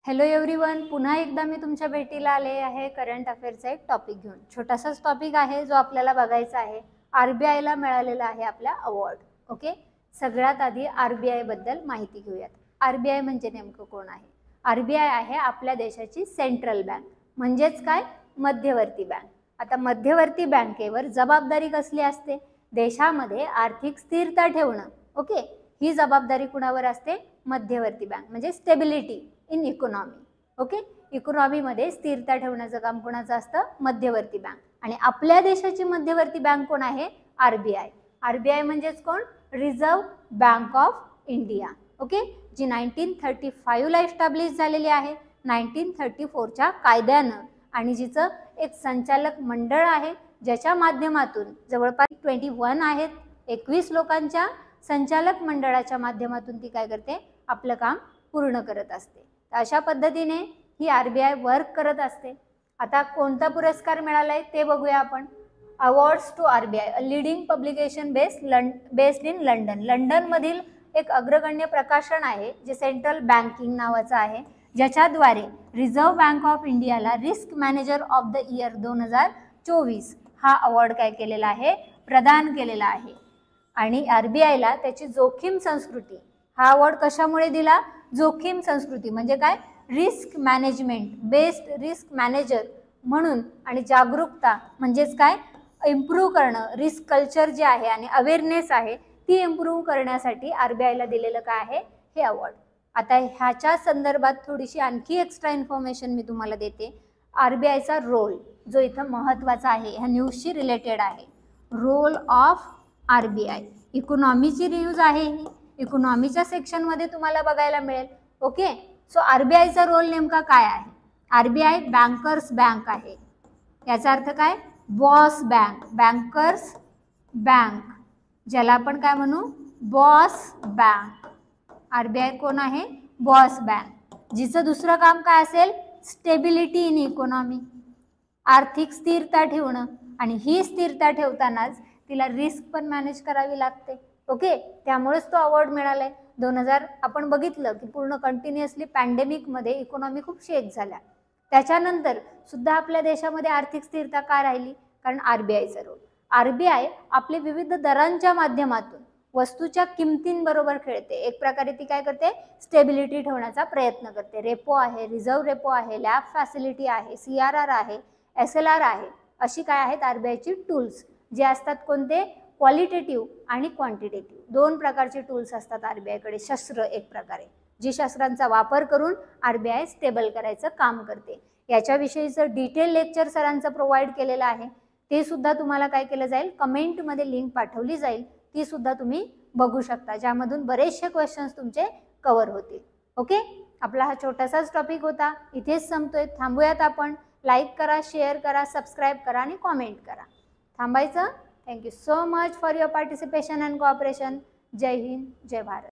Hello everyone, पुन्हा एकदा मी तुमच्या भेटीला आले आहे करंट अफेअरचा एक टॉपिक घेऊन. छोटासाच टॉपिक आहे जो आपल्याला बघायचा आहे. आरबीआयला मिळालेला आहे आपला अवॉर्ड. ओके, सगळ्यात आधी आरबीआय बद्दल माहिती घेऊयात. आरबीआय म्हणजे नेमकं कोण आहे? आरबीआय आहे आपल्या देशाची सेंट्रल बँक, म्हणजेच काय, मध्यवर्ती बँक. आता मध्यवर्ती बँकेवर जबाबदारी कसली असते? देशामध्ये आर्थिक स्थिरता ठेवणं. ओके, ही जबाबदारी कुणावर असते? मध्यवर्ती बँक म्हणजे स्टेबिलिटी इन इकॉनॉमी. ओके, इकॉनॉमीमध्ये स्थिरता ठेवण्याचं काम कोणाचं असतं? मध्यवर्ती बँक. आणि आपल्या देशाची मध्यवर्ती बँक कोण आहे? आरबीआय. आरबीआय म्हणजेच कोण? Reserve bank of India. Okay, जी 1935 ला एस्टॅब्लिश झालेली आहे 1934च्या कायद्यानं, आणि जिचं एक संचालक मंडळ आहे ज्याच्या माध्यमातून जवळपास 21 आहेत 21 लोकांच्या संचालक मंडळाच्या माध्यमातून ती काय करते? आपलं काम पूर्ण करत असते. अशा पद्धतीने ही आरबीआय वर्क करत असते. आता कोणता पुरस्कार मिळालाय ते बघूया आपण. Awards to RBI, a leading publication based in London. London मधील एक अग्रगण्य प्रकाशन आहे जे सेंट्रल बँकिंग नावाचं आहे, ज्याच्याद्वारे रिझर्व्ह बँक ऑफ इंडियाला risk manager of the year 2024 हा अवॉर्ड काय केलेला आहे? प्रदान केलेला आहे. आणि आरबीआयला त्याची जोखीम संस्कृती हा अवॉर्ड कशामुळे दिला? जोखीम संस्कृती म्हणजे काय? Risk management based risk manager म्हणून, आणि जागरूकता म्हणजेच काय? इम्प्रूव्ह करणं. रिस्क कल्चर जे आहे आणि अवेअरनेस आहे ती इम्प्रूव्ह करण्यासाठी आरबीआयला दिलेलं काय आहे? हे अवॉर्ड. आता ह्याच्या संदर्भात थोडीशी आणखी एक्स्ट्रा इन्फॉर्मेशन मी तुम्हाला देते. आरबीआयचा रोल जो इथं महत्त्वाचा आहे, ह्या न्यूजशी रिलेटेड आहे. रोल ऑफ आरबीआय, इकॉनॉमीची न्यूज आहे ही, इकॉनॉमीच्या सेक्शनमध्ये तुम्हाला बघायला मिळेल. ओके, सो आरबीआयचा रोल नेमका काय आहे? आरबीआय बँकर्स बँक आहे. याचा अर्थ काय? Boss bank. बँकर्स बँक, ज्याला आपण काय म्हणू? Boss bank. आरबीआय कोण आहे? बॉस बँक, जिचं दुसरं काम काय असेल? स्टेबिलिटी इन इकॉनॉमी, आर्थिक स्थिरता ठेवणं. आणि ही स्थिरता ठेवतानाच तिला रिस्क पण मॅनेज करावी लागते. ओके, त्यामुळेच तो अवॉर्ड मिळालाय. 2000 आपण बघितलं की पूर्ण कंटिन्युअसली पॅन्डेमिकमध्ये इकॉनॉमी खूप शेक झाल्या, त्याच्यानंतर सुद्धा आपल्या देशामध्ये आर्थिक स्थिरता का राहिली? कारण आरबीआयचा रोल. आरबीआय आपले विविध दरांच्या माध्यमातून वस्तूच्या किमतींबरोबर खेळते. एक प्रकारे ती काय करते? स्टेबिलिटी ठेवण्याचा प्रयत्न करते. रेपो आहे, रिझर्व्ह रेपो आहे, लॅब फॅसिलिटी आहे, CRR आहे, SLR आहे. अशी काय आहेत आरबीआयची टूल्स जे असतात? कोणते? क्वालिटेटिव्ह आणि क्वांटिटेटिव्ह, दोन प्रकारचे टूल्स असतात आरबीआयकडे. शस्त्र एक प्रकारे, जी शस्त्रांचा वापर करून आरबीआय स्टेबल करायचं काम करते. याच्याविषयीचं डिटेल लेक्चर सरांचं प्रोव्हाइड केलेलं आहे. ते सुद्धा तुम्हाला काय केलं जाईल? कमेंटमध्ये लिंक पाठवली जाईल, ती सुद्धा तुम्ही बघू शकता, ज्यामधून बरेचसे क्वेश्चन्स तुमचे कव्हर होतील. ओके, आपला हा छोटासाच टॉपिक होता, इथेच संपतोय. थांबूयात आपण. लाईक करा, शेअर करा, सबस्क्राईब करा आणि कॉमेंट करा. थांबायचं. Thank you so much for your participation and cooperation. जय हिंद, जय भारत.